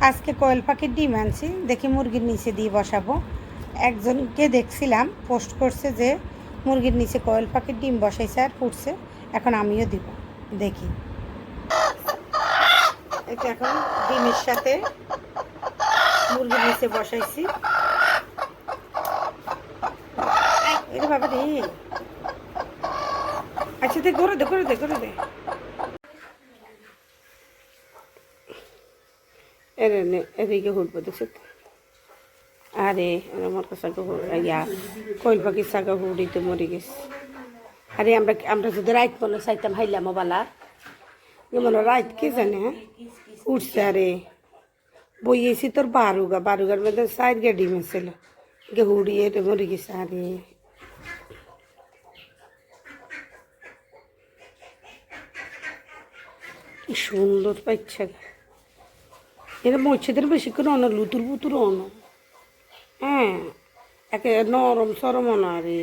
আজকে কোয়েল পাখির ডিম আনছি, দেখি মুরগির নিচে দিয়ে বসাবো। একজনকে দেখছিলাম পোস্ট করছে যে মুরগির নিচে কোয়েল পাখির ডিম বসাইছে আর ফুটছে, এখন আমিও দিব, দেখি। এটা এখন ডিমের সাথে মুরগির নিচে বসাইছি। এটা বাবা রে, আচ্ছা দে, করে দে করে দে করে দে। এদিকে উঠবো দেখছি। আরে আমার কাছে ইয়া কোয়েল পাখির শাখা হুড়িতে মরে গেছে। আরে আমরা আমরা যদি রাইত মনে চাইতাম হাইলাম বালা, যেমন রাইত কে জানে উঠছে। আরে বইয়েছি তোর বারুগার মধ্যে সাইড গা ডিম ছিল, গে হুড়িয়ে মরে গেছে। আরে কি সুন্দর পাইছে। এটা মচ্ছেদের বেশি করে অন লুতুর বুতুর অন, হ্যাঁ একে নরম সরম না রে।